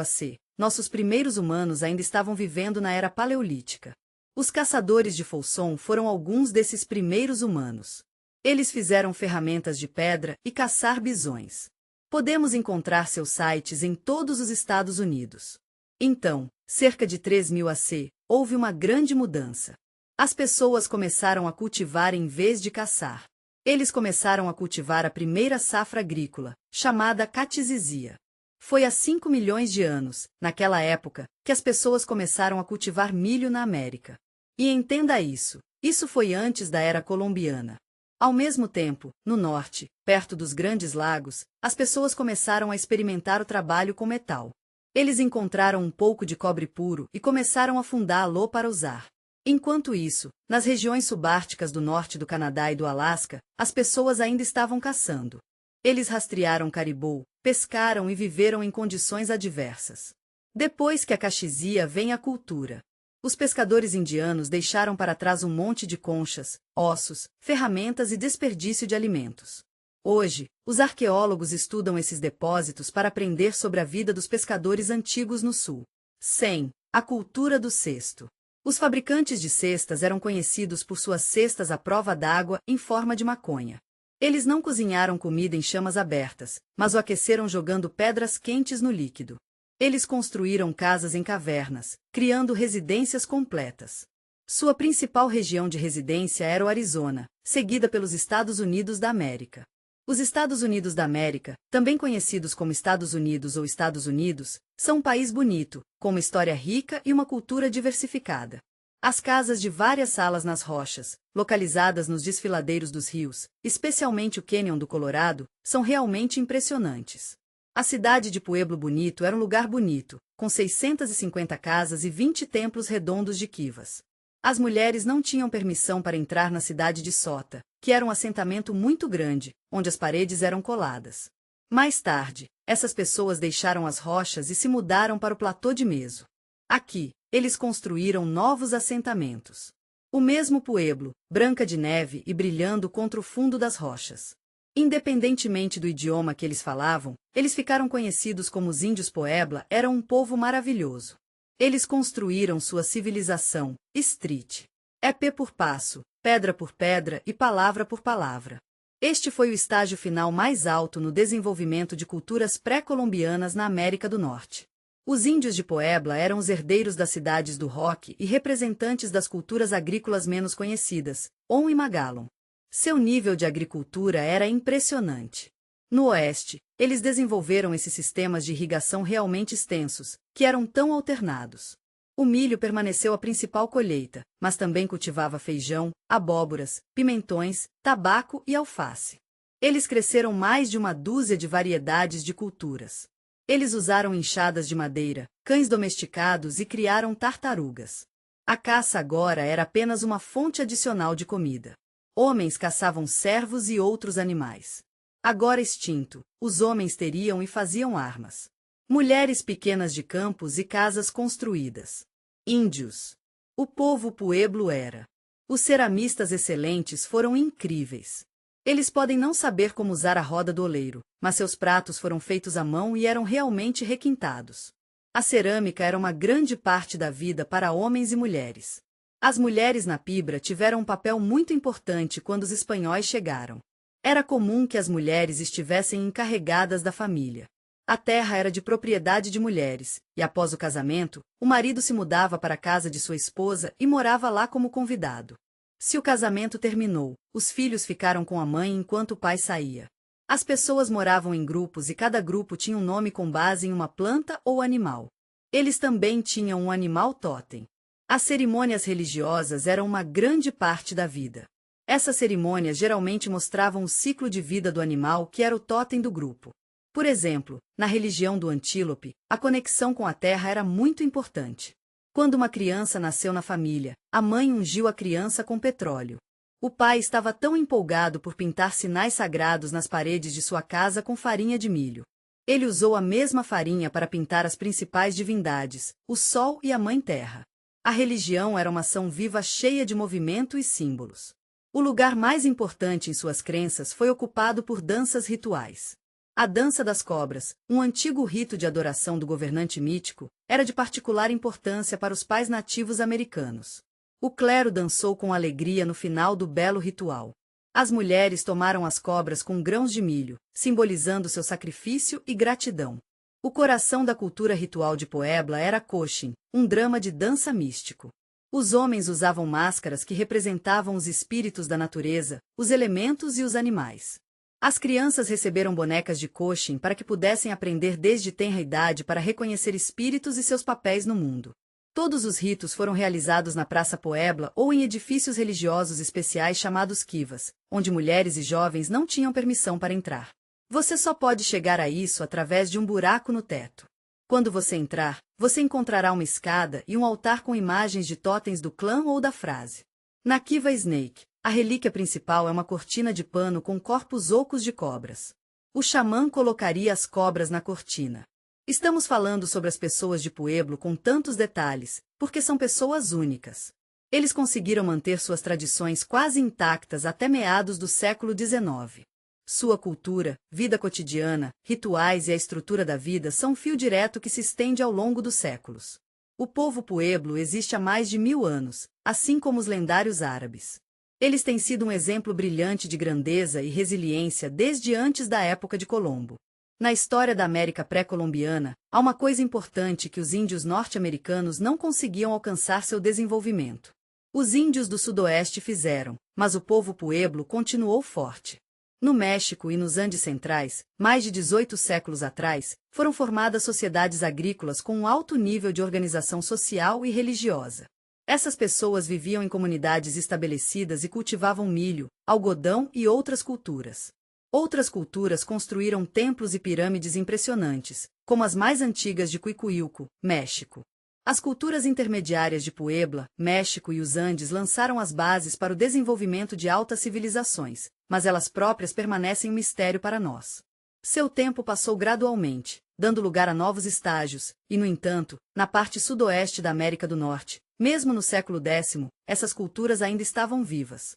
AC, nossos primeiros humanos ainda estavam vivendo na era paleolítica. Os caçadores de Folsom foram alguns desses primeiros humanos. Eles fizeram ferramentas de pedra e caçar bisões. Podemos encontrar seus sites em todos os Estados Unidos. Então, cerca de 3.000 AC, houve uma grande mudança. As pessoas começaram a cultivar em vez de caçar. Eles começaram a cultivar a primeira safra agrícola, chamada catizizia. Foi há 5 milhões de anos, naquela época, que as pessoas começaram a cultivar milho na América. E entenda isso foi antes da Era Colombiana. Ao mesmo tempo, no norte, perto dos Grandes Lagos, as pessoas começaram a experimentar o trabalho com metal. Eles encontraram um pouco de cobre puro e começaram a fundá-lo para usar. Enquanto isso, nas regiões subárticas do norte do Canadá e do Alasca, as pessoas ainda estavam caçando. Eles rastrearam caribou, pescaram e viveram em condições adversas. Depois que a caxizia vem a cultura. Os pescadores indianos deixaram para trás um monte de conchas, ossos, ferramentas e desperdício de alimentos. Hoje, os arqueólogos estudam esses depósitos para aprender sobre a vida dos pescadores antigos no sul. 100. A cultura do cesto. Os fabricantes de cestas eram conhecidos por suas cestas à prova d'água em forma de maconha. Eles não cozinharam comida em chamas abertas, mas o aqueceram jogando pedras quentes no líquido. Eles construíram casas em cavernas, criando residências completas. Sua principal região de residência era o Arizona, seguida pelos Estados Unidos da América. Os Estados Unidos da América, também conhecidos como Estados Unidos ou Estados Unidos, são um país bonito, com uma história rica e uma cultura diversificada. As casas de várias salas nas rochas, localizadas nos desfiladeiros dos rios, especialmente o Cânion do Colorado, são realmente impressionantes. A cidade de Pueblo Bonito era um lugar bonito, com 650 casas e 20 templos redondos de quivas. As mulheres não tinham permissão para entrar na cidade de Sota, que era um assentamento muito grande, onde as paredes eram coladas. Mais tarde, essas pessoas deixaram as rochas e se mudaram para o platô de Meso. Aqui, eles construíram novos assentamentos. O mesmo Pueblo, branca de neve e brilhando contra o fundo das rochas. Independentemente do idioma que eles falavam, eles ficaram conhecidos como os índios Puebla, eram um povo maravilhoso. Eles construíram sua civilização, street. É pé por passo, pedra por pedra e palavra por palavra. Este foi o estágio final mais alto no desenvolvimento de culturas pré-colombianas na América do Norte. Os índios de Puebla eram os herdeiros das cidades do rock e representantes das culturas agrícolas menos conhecidas, On e Magalon. Seu nível de agricultura era impressionante. No oeste, eles desenvolveram esses sistemas de irrigação realmente extensos, que eram tão alternados. O milho permaneceu a principal colheita, mas também cultivava feijão, abóboras, pimentões, tabaco e alface. Eles cresceram mais de uma dúzia de variedades de culturas. Eles usaram enxadas de madeira, cães domesticados e criaram tartarugas. A caça agora era apenas uma fonte adicional de comida. Homens caçavam cervos e outros animais. Agora extinto, os homens teriam e faziam armas. Mulheres pequenas de campos e casas construídas. Índios. O povo Pueblo era. Os ceramistas excelentes foram incríveis. Eles podem não saber como usar a roda do oleiro, mas seus pratos foram feitos à mão e eram realmente requintados. A cerâmica era uma grande parte da vida para homens e mulheres. As mulheres na Pibra tiveram um papel muito importante quando os espanhóis chegaram. Era comum que as mulheres estivessem encarregadas da família. A terra era de propriedade de mulheres, e após o casamento, o marido se mudava para a casa de sua esposa e morava lá como convidado. Se o casamento terminou, os filhos ficaram com a mãe enquanto o pai saía. As pessoas moravam em grupos e cada grupo tinha um nome com base em uma planta ou animal. Eles também tinham um animal totem. As cerimônias religiosas eram uma grande parte da vida. Essas cerimônias geralmente mostravam o ciclo de vida do animal que era o totem do grupo. Por exemplo, na religião do antílope, a conexão com a terra era muito importante. Quando uma criança nasceu na família, a mãe ungiu a criança com petróleo. O pai estava tão empolgado por pintar sinais sagrados nas paredes de sua casa com farinha de milho. Ele usou a mesma farinha para pintar as principais divindades, o sol e a mãe terra. A religião era uma ação viva cheia de movimento e símbolos. O lugar mais importante em suas crenças foi ocupado por danças rituais. A dança das cobras, um antigo rito de adoração do governante mítico, era de particular importância para os pais nativos americanos. O clero dançou com alegria no final do belo ritual. As mulheres tomaram as cobras com grãos de milho, simbolizando seu sacrifício e gratidão. O coração da cultura ritual de Puebla era Cochin, um drama de dança místico. Os homens usavam máscaras que representavam os espíritos da natureza, os elementos e os animais. As crianças receberam bonecas de Cochin para que pudessem aprender desde tenra idade para reconhecer espíritos e seus papéis no mundo. Todos os ritos foram realizados na Praça Puebla ou em edifícios religiosos especiais chamados kivas, onde mulheres e jovens não tinham permissão para entrar. Você só pode chegar a isso através de um buraco no teto. Quando você entrar, você encontrará uma escada e um altar com imagens de totens do clã ou da frase. Na Kiva Snake, a relíquia principal é uma cortina de pano com corpos ocos de cobras. O xamã colocaria as cobras na cortina. Estamos falando sobre as pessoas de Pueblo com tantos detalhes, porque são pessoas únicas. Eles conseguiram manter suas tradições quase intactas até meados do século XIX. Sua cultura, vida cotidiana, rituais e a estrutura da vida são um fio direto que se estende ao longo dos séculos. O povo Pueblo existe há mais de 1000 anos, assim como os lendários árabes. Eles têm sido um exemplo brilhante de grandeza e resiliência desde antes da época de Colombo. Na história da América pré-colombiana, há uma coisa importante que os índios norte-americanos não conseguiam alcançar seu desenvolvimento. Os índios do sudoeste fizeram, mas o povo Pueblo continuou forte. No México e nos Andes Centrais, mais de 18 séculos atrás, foram formadas sociedades agrícolas com um alto nível de organização social e religiosa. Essas pessoas viviam em comunidades estabelecidas e cultivavam milho, algodão e outras culturas. Outras culturas construíram templos e pirâmides impressionantes, como as mais antigas de Cuicuilco, México. As culturas intermediárias de Puebla, México e os Andes lançaram as bases para o desenvolvimento de altas civilizações, mas elas próprias permanecem um mistério para nós. Seu tempo passou gradualmente, dando lugar a novos estágios, e, no entanto, na parte sudoeste da América do Norte, mesmo no século X, essas culturas ainda estavam vivas.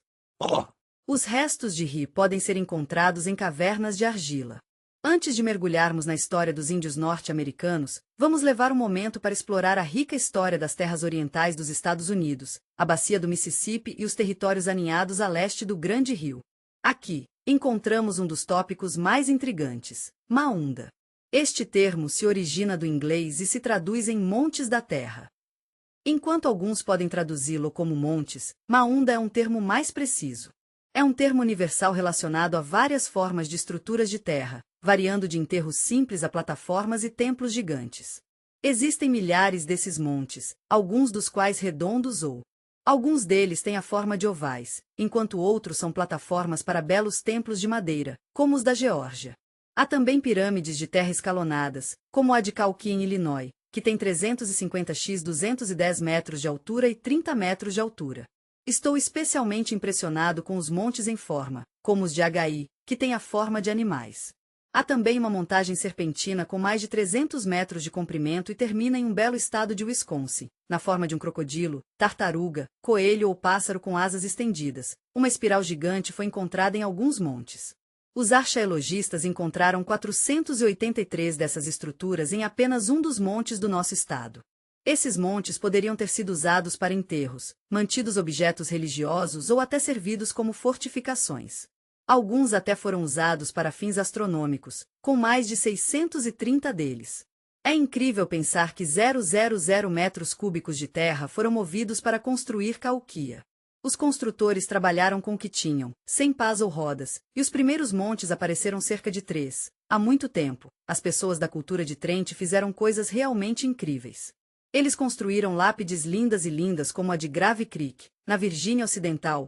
Os restos de ri podem ser encontrados em cavernas de argila. Antes de mergulharmos na história dos índios norte-americanos, vamos levar um momento para explorar a rica história das terras orientais dos Estados Unidos, a bacia do Mississippi e os territórios aninhados a leste do Grande Rio. Aqui, encontramos um dos tópicos mais intrigantes, Maunda. Este termo se origina do inglês e se traduz em montes da terra. Enquanto alguns podem traduzi-lo como montes, Maunda é um termo mais preciso. É um termo universal relacionado a várias formas de estruturas de terra, variando de enterros simples a plataformas e templos gigantes. Existem milhares desses montes, alguns dos quais redondos ou. Alguns deles têm a forma de ovais, enquanto outros são plataformas para belos templos de madeira, como os da Geórgia. Há também pirâmides de terra escalonadas, como a de Calki em Illinois, que tem 350x 210 metros de altura e 30 metros de altura. Estou especialmente impressionado com os montes em forma, como os de Agaí, que têm a forma de animais. Há também uma montagem serpentina com mais de 300 metros de comprimento e termina em um belo estado de Wisconsin, na forma de um crocodilo, tartaruga, coelho ou pássaro com asas estendidas. Uma espiral gigante foi encontrada em alguns montes. Os arqueologistas encontraram 483 dessas estruturas em apenas um dos montes do nosso estado. Esses montes poderiam ter sido usados para enterros, mantidos objetos religiosos ou até servidos como fortificações. Alguns até foram usados para fins astronômicos, com mais de 630 deles. É incrível pensar que 000 metros cúbicos de terra foram movidos para construir Calquia. Os construtores trabalharam com o que tinham, sem pás ou rodas, e os primeiros montes apareceram cerca de 3. Há muito tempo, as pessoas da cultura de Trent fizeram coisas realmente incríveis. Eles construíram lápides lindas como a de Grave Creek, na Virgínia Ocidental,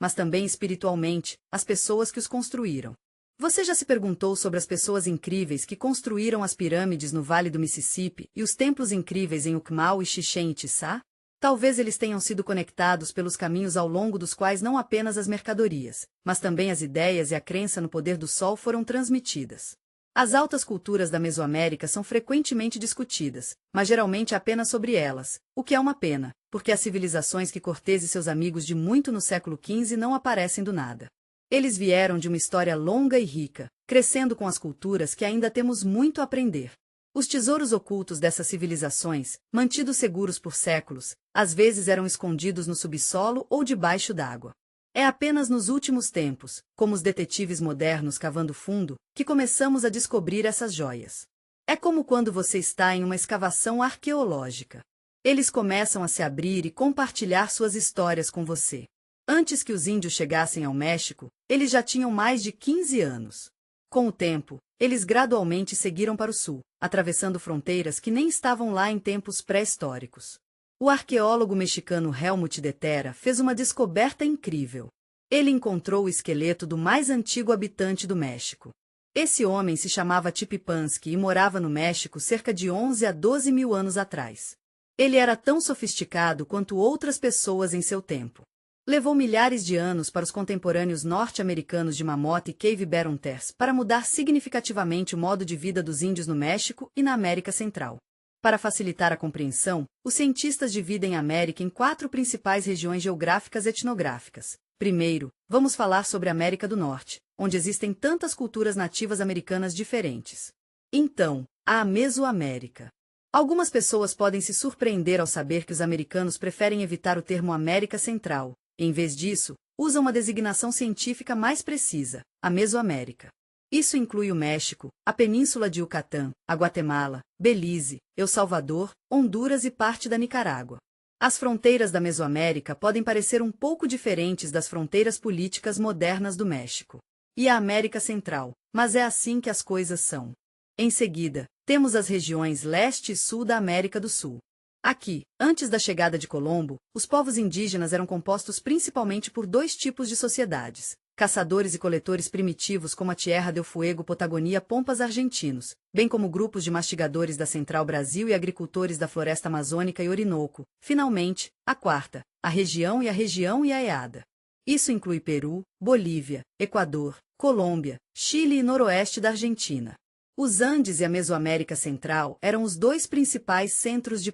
mas também espiritualmente, as pessoas que os construíram. Você já se perguntou sobre as pessoas incríveis que construíram as pirâmides no Vale do Mississippi e os templos incríveis em Ucmal e Chichén Itzá? Talvez eles tenham sido conectados pelos caminhos ao longo dos quais não apenas as mercadorias, mas também as ideias e a crença no poder do sol foram transmitidas. As altas culturas da Mesoamérica são frequentemente discutidas, mas geralmente apenas sobre elas, o que é uma pena, porque as civilizações que Cortés e seus amigos de muito no século XV não aparecem do nada. Eles vieram de uma história longa e rica, crescendo com as culturas que ainda temos muito a aprender. Os tesouros ocultos dessas civilizações, mantidos seguros por séculos, às vezes eram escondidos no subsolo ou debaixo d'água. É apenas nos últimos tempos, como os detetives modernos cavando fundo, que começamos a descobrir essas joias. É como quando você está em uma escavação arqueológica. Eles começam a se abrir e compartilhar suas histórias com você. Antes que os índios chegassem ao México, eles já tinham mais de 15 anos. Com o tempo, eles gradualmente seguiram para o sul, atravessando fronteiras que nem estavam lá em tempos pré-históricos. O arqueólogo mexicano Helmut de Terra fez uma descoberta incrível. Ele encontrou o esqueleto do mais antigo habitante do México. Esse homem se chamava Tipipansky e morava no México cerca de 11 a 12 mil anos atrás. Ele era tão sofisticado quanto outras pessoas em seu tempo. Levou milhares de anos para os contemporâneos norte-americanos de Mammoth e Cave Beronters para mudar significativamente o modo de vida dos índios no México e na América Central. Para facilitar a compreensão, os cientistas dividem a América em 4 principais regiões geográficas etnográficas. Primeiro, vamos falar sobre a América do Norte, onde existem tantas culturas nativas americanas diferentes. Então, há a Mesoamérica. Algumas pessoas podem se surpreender ao saber que os americanos preferem evitar o termo América Central. Em vez disso, usam uma designação científica mais precisa, a Mesoamérica. Isso inclui o México, a Península de Yucatán, a Guatemala, Belize, El Salvador, Honduras e parte da Nicarágua. As fronteiras da Mesoamérica podem parecer um pouco diferentes das fronteiras políticas modernas do México e a América Central, mas é assim que as coisas são. Em seguida, temos as regiões leste e sul da América do Sul. Aqui, antes da chegada de Colombo, os povos indígenas eram compostos principalmente por 2 tipos de sociedades: caçadores e coletores primitivos como a Tierra del Fuego Patagonia Pampas argentinos, bem como grupos de mastigadores da Central Brasil e agricultores da Floresta Amazônica e Orinoco. Finalmente, a quarta, a região e a EADA. Isso inclui Peru, Bolívia, Equador, Colômbia, Chile e noroeste da Argentina. Os Andes e a Mesoamérica Central eram os 2 principais centros de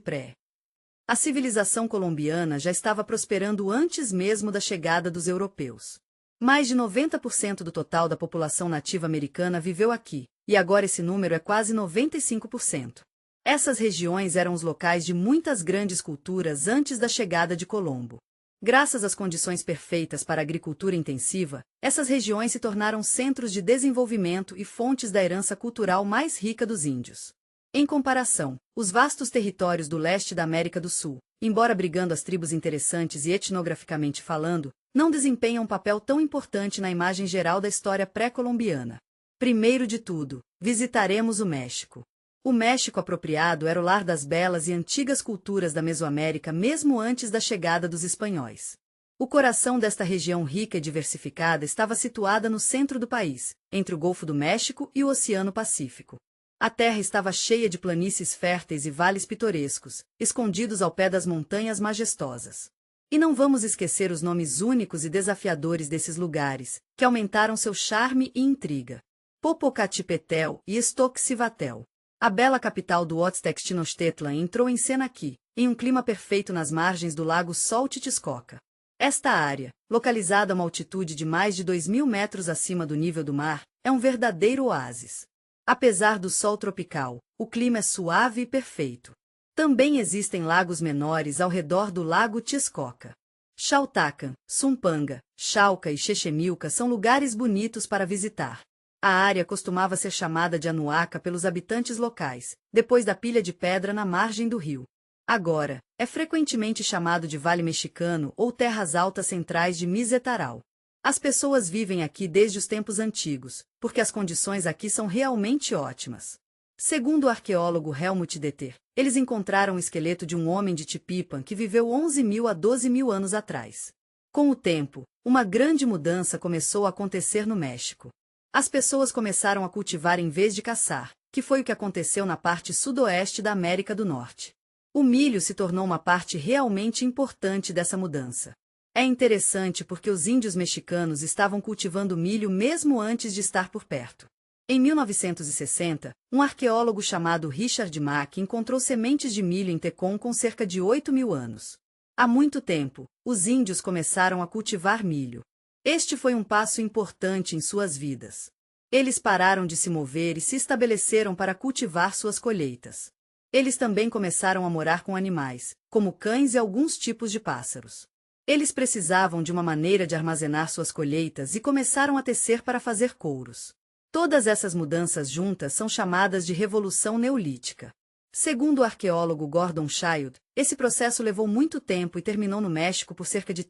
A civilização colombiana já estava prosperando antes mesmo da chegada dos europeus. Mais de 90% do total da população nativa americana viveu aqui, e agora esse número é quase 95%. Essas regiões eram os locais de muitas grandes culturas antes da chegada de Colombo. Graças às condições perfeitas para a agricultura intensiva, essas regiões se tornaram centros de desenvolvimento e fontes da herança cultural mais rica dos índios. Em comparação, os vastos territórios do leste da América do Sul, embora abrigando as tribos interessantes e etnograficamente falando, não desempenham um papel tão importante na imagem geral da história pré-colombiana. Primeiro de tudo, visitaremos o México. O México apropriado era o lar das belas e antigas culturas da Mesoamérica mesmo antes da chegada dos espanhóis. O coração desta região rica e diversificada estava situada no centro do país, entre o Golfo do México e o Oceano Pacífico. A terra estava cheia de planícies férteis e vales pitorescos, escondidos ao pé das montanhas majestosas. E não vamos esquecer os nomes únicos e desafiadores desses lugares, que aumentaram seu charme e intriga. Popocatépetl e Iztaccíhuatl. A bela capital do Aztec Tenochtitlan entrou em cena aqui, em um clima perfeito nas margens do lago Sol Titicaca. Esta área, localizada a uma altitude de mais de 2.000 metros acima do nível do mar, é um verdadeiro oásis. Apesar do sol tropical, o clima é suave e perfeito. Também existem lagos menores ao redor do lago Tixcoca. Xaltacan, Sumpanga, Xalca e Xexemilca são lugares bonitos para visitar. A área costumava ser chamada de Anuaca pelos habitantes locais, depois da pilha de pedra na margem do rio. Agora, é frequentemente chamado de Vale Mexicano ou Terras Altas Centrais de Mizetaral. As pessoas vivem aqui desde os tempos antigos, porque as condições aqui são realmente ótimas. Segundo o arqueólogo Helmut Deter, eles encontraram o esqueleto de um homem de Tipipan que viveu 11.000 a 12.000 anos atrás. Com o tempo, uma grande mudança começou a acontecer no México. As pessoas começaram a cultivar em vez de caçar, que foi o que aconteceu na parte sudoeste da América do Norte. O milho se tornou uma parte realmente importante dessa mudança. É interessante porque os índios mexicanos estavam cultivando milho mesmo antes de estar por perto. Em 1960, um arqueólogo chamado Richard Mack encontrou sementes de milho em Tecom com cerca de 8.000 anos. Há muito tempo, os índios começaram a cultivar milho. Este foi um passo importante em suas vidas. Eles pararam de se mover e se estabeleceram para cultivar suas colheitas. Eles também começaram a morar com animais, como cães e alguns tipos de pássaros. Eles precisavam de uma maneira de armazenar suas colheitas e começaram a tecer para fazer couros. Todas essas mudanças juntas são chamadas de Revolução Neolítica. Segundo o arqueólogo Gordon Childe, esse processo levou muito tempo e terminou no México por cerca de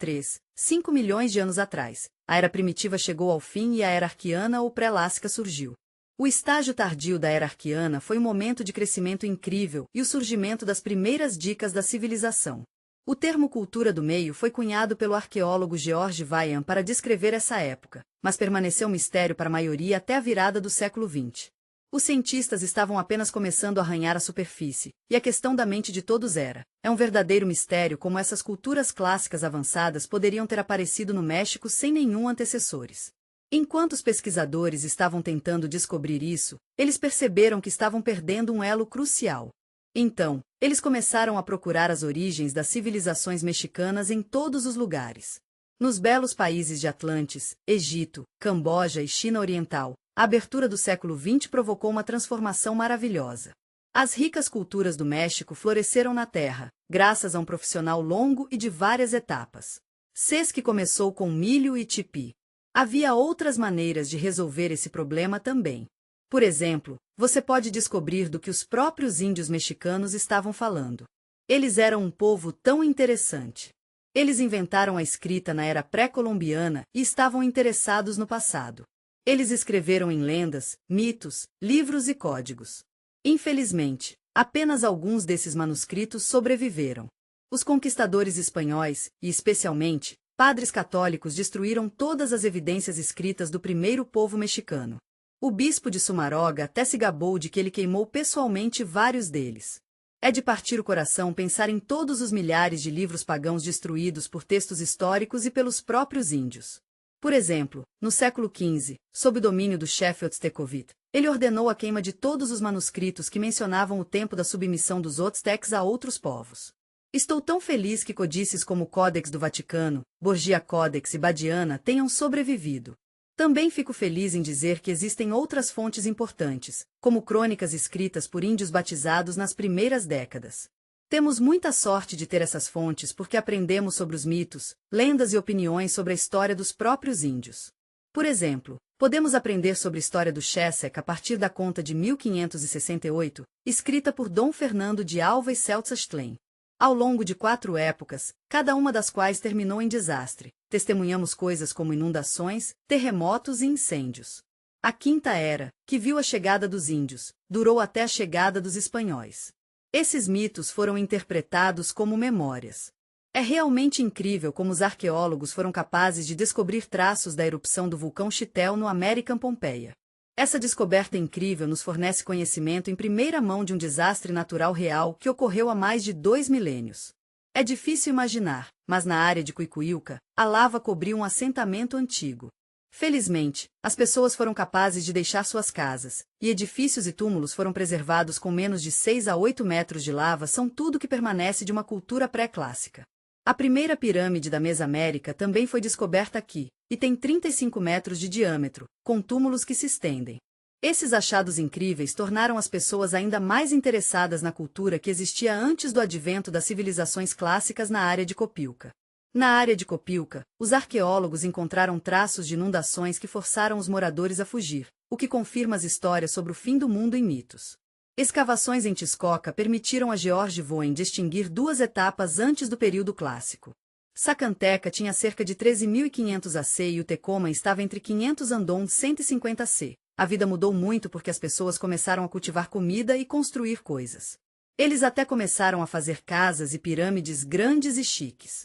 5 milhões de anos atrás. A Era Primitiva chegou ao fim e a Era Arquiana ou Pré-Lássica surgiu. O estágio tardio da Era Arquiana foi um momento de crescimento incrível e o surgimento das primeiras dicas da civilização. O termo cultura do meio foi cunhado pelo arqueólogo George Vaillant para descrever essa época, mas permaneceu mistério para a maioria até a virada do século XX. Os cientistas estavam apenas começando a arranhar a superfície, e a questão da mente de todos é um verdadeiro mistério como essas culturas clássicas avançadas poderiam ter aparecido no México sem nenhum antecessores. Enquanto os pesquisadores estavam tentando descobrir isso, eles perceberam que estavam perdendo um elo crucial. Então, eles começaram a procurar as origens das civilizações mexicanas em todos os lugares. Nos belos países de Atlantes, Egito, Camboja e China Oriental, a abertura do século XX provocou uma transformação maravilhosa. As ricas culturas do México floresceram na terra, graças a um profissional longo e de várias etapas. Que começou com milho e tipi. Havia outras maneiras de resolver esse problema também. Por exemplo, você pode descobrir do que os próprios índios mexicanos estavam falando. Eles eram um povo tão interessante. Eles inventaram a escrita na era pré-colombiana e estavam interessados no passado. Eles escreveram em lendas, mitos, livros e códigos. Infelizmente, apenas alguns desses manuscritos sobreviveram. Os conquistadores espanhóis, e especialmente, padres católicos destruíram todas as evidências escritas do primeiro povo mexicano. O bispo de Sumaroga até se gabou de que ele queimou pessoalmente vários deles. É de partir o coração pensar em todos os milhares de livros pagãos destruídos por textos históricos e pelos próprios índios. Por exemplo, no século XV, sob o domínio do chefe Otztecovit, ele ordenou a queima de todos os manuscritos que mencionavam o tempo da submissão dos Otztecs a outros povos. Estou tão feliz que codices como o Códex do Vaticano, Borgia Codex e Badiana tenham sobrevivido. Também fico feliz em dizer que existem outras fontes importantes, como crônicas escritas por índios batizados nas primeiras décadas. Temos muita sorte de ter essas fontes porque aprendemos sobre os mitos, lendas e opiniões sobre a história dos próprios índios. Por exemplo, podemos aprender sobre a história do Chesek a partir da conta de 1568, escrita por Dom Fernando de Alva e Seltzastlen. Ao longo de 4 épocas, cada uma das quais terminou em desastre, testemunhamos coisas como inundações, terremotos e incêndios. A Quinta Era, que viu a chegada dos índios, durou até a chegada dos espanhóis. Esses mitos foram interpretados como memórias. É realmente incrível como os arqueólogos foram capazes de descobrir traços da erupção do vulcão Chitel no American Pompeia. Essa descoberta incrível nos fornece conhecimento em primeira mão de um desastre natural real que ocorreu há mais de 2 milênios. É difícil imaginar, mas na área de Cuicuilca, a lava cobriu um assentamento antigo. Felizmente, as pessoas foram capazes de deixar suas casas, e edifícios e túmulos foram preservados com menos de 6 a 8 metros de lava são tudo que permanece de uma cultura pré-clássica. A primeira pirâmide da Mesoamérica também foi descoberta aqui, e tem 35 metros de diâmetro, com túmulos que se estendem. Esses achados incríveis tornaram as pessoas ainda mais interessadas na cultura que existia antes do advento das civilizações clássicas na área de Copilca. Na área de Copilca, os arqueólogos encontraram traços de inundações que forçaram os moradores a fugir, o que confirma as histórias sobre o fim do mundo em mitos. Escavações em Texcoco permitiram a George Voen distinguir 2 etapas antes do período clássico. Sacanteca tinha cerca de 13.500 AC e o Tecoma estava entre 500 andon 150 AC. A vida mudou muito porque as pessoas começaram a cultivar comida e construir coisas. Eles até começaram a fazer casas e pirâmides grandes e chiques.